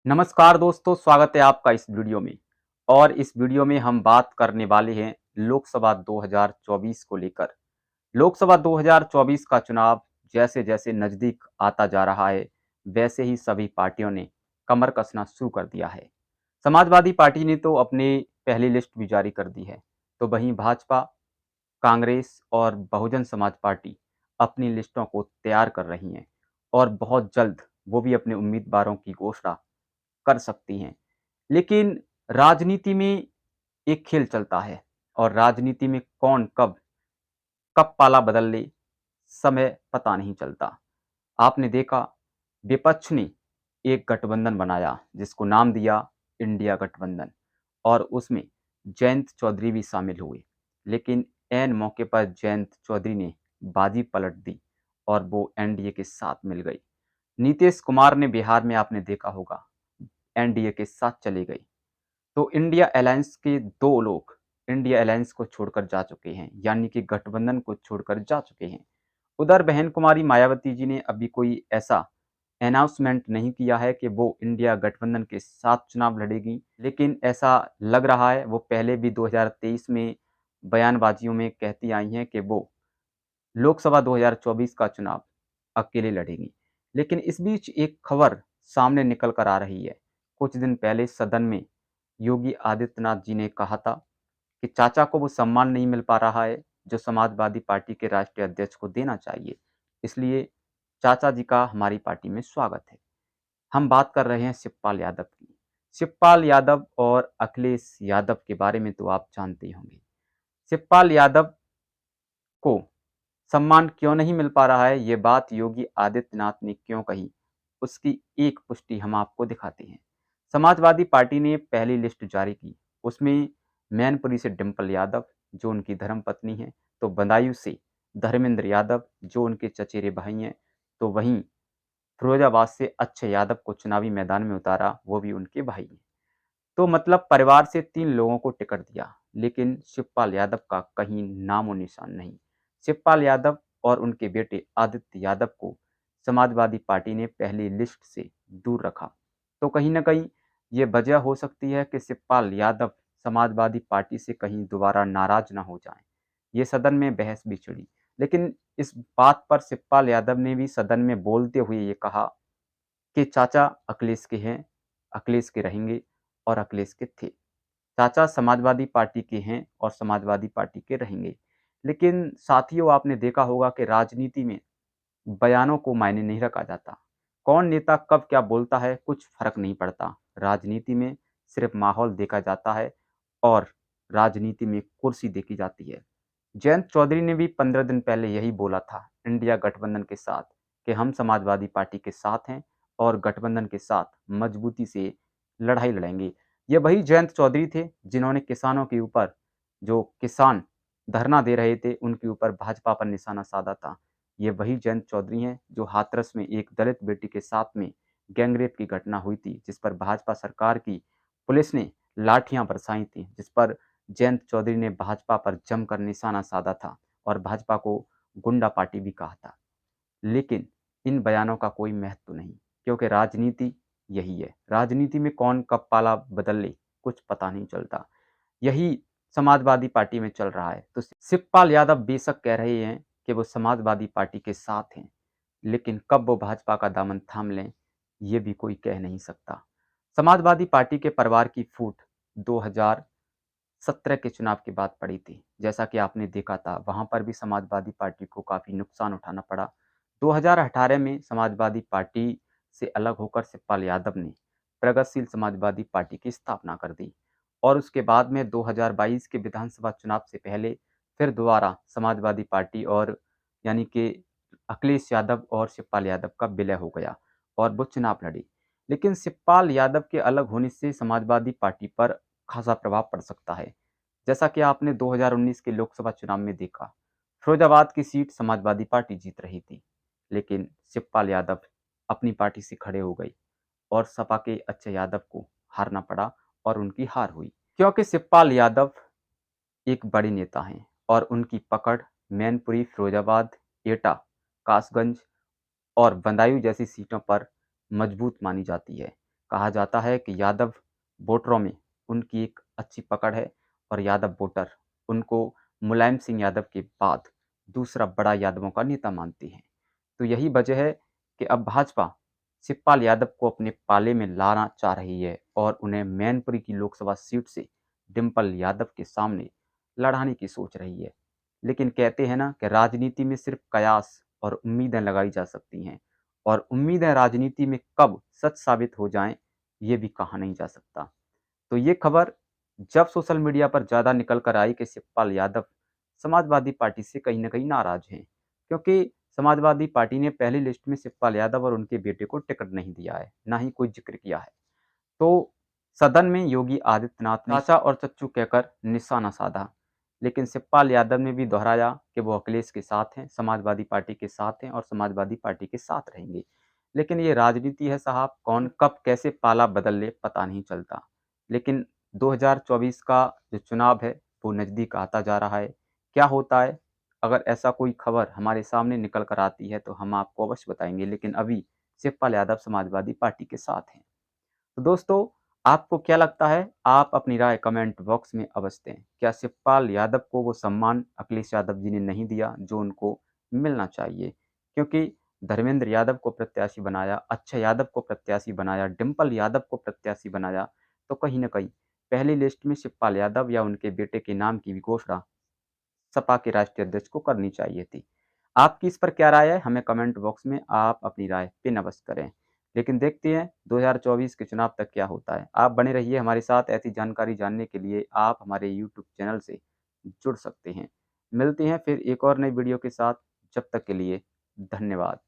नमस्कार दोस्तों, स्वागत है आपका इस वीडियो में। और इस वीडियो में हम बात करने वाले हैं लोकसभा 2024 को लेकर। लोकसभा 2024 का चुनाव जैसे-जैसे नज़दीक आता जा रहा है, वैसे ही सभी पार्टियों ने कमर कसना शुरू कर दिया है। समाजवादी पार्टी ने तो अपनी पहली लिस्ट भी जारी कर दी है, तो वहीं भाजपा, कांग्रेस और बहुजन समाज पार्टी अपनी लिस्टों को तैयार कर रही हैं और बहुत जल्द वो भी अपने उम्मीदवारों की घोषणा कर सकती हैं। लेकिन राजनीति में एक खेल चलता है और राजनीति में कौन कब पाला बदल ले, समय पता नहीं चलता। आपने देखा, विपक्ष ने एक गठबंधन बनाया जिसको नाम दिया इंडिया गठबंधन और उसमें जयंत चौधरी भी शामिल हुए। लेकिन ऐन मौके पर जयंत चौधरी ने बाजी पलट दी और वो एनडीए के साथ मिल गई। नीतीश कुमार ने बिहार में आपने देखा होगा एनडीए के साथ चले गए। तो इंडिया अलायंस के 2 लोग इंडिया अलायंस को छोड़कर जा चुके हैं, यानी कि गठबंधन को छोड़कर जा चुके हैं। उधर बहन कुमारी मायावती जी ने अभी कोई ऐसा अनाउंसमेंट नहीं किया है कि वो इंडिया गठबंधन के साथ चुनाव लड़ेगी, लेकिन ऐसा लग रहा है वो पहले भी 2023 में बयानबाजियों में कहती आई हैं कि वो लोकसभा 2024 का चुनाव अकेले लड़ेंगी। लेकिन इस बीच एक खबर सामने निकल कर आ रही है। कुछ दिन पहले सदन में योगी आदित्यनाथ जी ने कहा था कि चाचा को वो सम्मान नहीं मिल पा रहा है जो समाजवादी पार्टी के राष्ट्रीय अध्यक्ष को देना चाहिए। इसलिए चाचा जी का हमारी पार्टी में स्वागत है। हम बात कर रहे हैं शिवपाल यादव की। शिवपाल यादव और अखिलेश यादव के बारे में तो आप जानते ही होंगे। शिवपाल यादव को सम्मान क्यों नहीं मिल पा रहा है, ये बात योगी आदित्यनाथ ने क्यों कही, उसकी एक पुष्टि हम आपको दिखाते हैं। समाजवादी पार्टी ने पहली लिस्ट जारी की, उसमें मैनपुरी से डिंपल यादव जो उनकी धर्मपत्नी है, तो बदायूं से धर्मेंद्र यादव जो उनके चचेरे भाई हैं, तो वहीं फिरोजाबाद से अक्षय यादव को चुनावी मैदान में उतारा, वो भी उनके भाई हैं। तो मतलब परिवार से 3 लोगों को टिकट दिया, लेकिन शिवपाल यादव का कहीं नामो निशान नहीं। शिवपाल यादव और उनके बेटे आदित्य यादव को समाजवादी पार्टी ने पहली लिस्ट से दूर रखा। तो कहीं न कहीं ये वजह हो सकती है कि शिवपाल यादव समाजवादी पार्टी से कहीं दोबारा नाराज ना हो जाएँ। ये सदन में बहस भी छिड़ी। लेकिन इस बात पर शिवपाल यादव ने भी सदन में बोलते हुए ये कहा कि चाचा अखिलेश के हैं, अखिलेश के रहेंगे और अखिलेश के थे। चाचा समाजवादी पार्टी के हैं और समाजवादी पार्टी के रहेंगे। लेकिन साथियों, आपने देखा होगा कि राजनीति में बयानों को मायने नहीं रखा जाता। कौन नेता कब क्या बोलता है कुछ फ़र्क नहीं पड़ता। राजनीति में सिर्फ माहौल देखा जाता है और राजनीति में कुर्सी देखी जाती है। जयंत चौधरी ने भी 15 दिन पहले यही बोला था इंडिया गठबंधन के साथ कि हम समाजवादी पार्टी के साथ हैं और गठबंधन के साथ मजबूती से लड़ाई लड़ेंगे। ये वही जयंत चौधरी थे जिन्होंने किसानों के ऊपर, जो किसान धरना दे रहे थे, उनके ऊपर भाजपा पर निशाना साधा था। ये वही जयंत चौधरी हैं जो हाथरस में एक दलित बेटी के साथ में गैंगरेप की घटना हुई थी, जिस पर भाजपा सरकार की पुलिस ने लाठियां बरसाई थी, जिस पर जयंत चौधरी ने भाजपा पर जमकर निशाना साधा था और भाजपा को गुंडा पार्टी भी कहा था। लेकिन इन बयानों का कोई महत्व नहीं, क्योंकि राजनीति यही है। राजनीति में कौन कब पाला बदल ले, कुछ पता नहीं चलता। यही समाजवादी पार्टी में चल रहा है। तो शिवपाल यादव बेशक कह रहे हैं कि वो समाजवादी पार्टी के साथ हैं, लेकिन कब वो भाजपा का दामन थाम लें, ये भी कोई कह नहीं सकता। समाजवादी पार्टी के परिवार की फूट 2017 के चुनाव के बाद पड़ी थी। जैसा कि आपने देखा था, वहाँ पर भी समाजवादी पार्टी को काफ़ी नुकसान उठाना पड़ा। 2018 में समाजवादी पार्टी से अलग होकर शिवपाल यादव ने प्रगतिशील समाजवादी पार्टी की स्थापना कर दी और उसके बाद में 2022 के विधानसभा चुनाव से पहले फिर दोबारा समाजवादी पार्टी और यानी कि अखिलेश यादव और शिवपाल यादव का विलय हो गया और वो चुनाव लड़ी। लेकिन शिवपाल यादव के अलग होने से समाजवादी पार्टी पर खासा प्रभाव पड़ सकता है। जैसा कि आपने 2019 के लोकसभा चुनाव में देखा, फिरोजाबाद की सीट समाजवादी पार्टी जीत रही थी, लेकिन शिवपाल यादव अपनी पार्टी से खड़े हो गए और सपा के अक्षय यादव को हारना पड़ा और उनकी हार हुई। क्योंकि शिवपाल यादव एक बड़े नेता हैं और उनकी पकड़ मैनपुरी, फिरोजाबाद, एटा, कासगंज और बदायूं जैसी सीटों पर मजबूत मानी जाती है। कहा जाता है कि यादव वोटरों में उनकी एक अच्छी पकड़ है और यादव वोटर उनको मुलायम सिंह यादव के बाद दूसरा बड़ा यादवों का नेता मानते हैं। तो यही वजह है कि अब भाजपा शिवपाल यादव को अपने पाले में लाना चाह रही है और उन्हें मैनपुरी की लोकसभा सीट से डिम्पल यादव के सामने लड़ाने की सोच रही है। लेकिन कहते हैं ना कि राजनीति में सिर्फ कयास और उम्मीदें लगाई जा सकती हैं और उम्मीदें राजनीति में कब सच साबित हो जाएं, ये भी कहा नहीं जा सकता। तो ये खबर जब सोशल मीडिया पर ज़्यादा निकल कर आई कि शिवपाल यादव समाजवादी पार्टी से कहीं न कहीं नाराज़ हैं, क्योंकि समाजवादी पार्टी ने पहली लिस्ट में शिवपाल यादव और उनके बेटे को टिकट नहीं दिया है, ना ही कोई ज़िक्र किया है। तो सदन में योगी आदित्यनाथ ने चाचा और चच्चू कहकर निशाना साधा, लेकिन शिवपाल यादव ने भी दोहराया कि वो अखिलेश के साथ हैं, समाजवादी पार्टी के साथ हैं और समाजवादी पार्टी के साथ रहेंगे। लेकिन ये राजनीति है साहब, कौन कब कैसे पाला बदल ले पता नहीं चलता। लेकिन 2024 का जो चुनाव है वो नज़दीक आता जा रहा है। क्या होता है? अगर ऐसा कोई खबर हमारे सामने निकल कर आती है तो हम आपको अवश्य बताएँगे, लेकिन अभी शिवपाल यादव समाजवादी पार्टी के साथ हैं। तो दोस्तों, आपको क्या लगता है? आप अपनी राय कमेंट बॉक्स में अवश्य दें। क्या शिवपाल यादव को वो सम्मान अखिलेश यादव जी ने नहीं दिया जो उनको मिलना चाहिए? क्योंकि धर्मेंद्र यादव को प्रत्याशी बनाया, अक्षय यादव को प्रत्याशी बनाया, डिम्पल यादव को प्रत्याशी बनाया, तो कहीं न कहीं पहली लिस्ट में शिवपाल यादव या उनके बेटे के नाम की भी घोषणा सपा के राष्ट्रीय अध्यक्ष को करनी चाहिए थी। आपकी इस पर क्या राय है? हमें कमेंट बॉक्स में आप अपनी राय पिन अवश्य करें। लेकिन देखते हैं 2024 के चुनाव तक क्या होता है। आप बने रहिए हमारे साथ, ऐसी जानकारी जानने के लिए आप हमारे यूट्यूब चैनल से जुड़ सकते हैं। मिलते हैं फिर एक और नई वीडियो के साथ, जब तक के लिए धन्यवाद।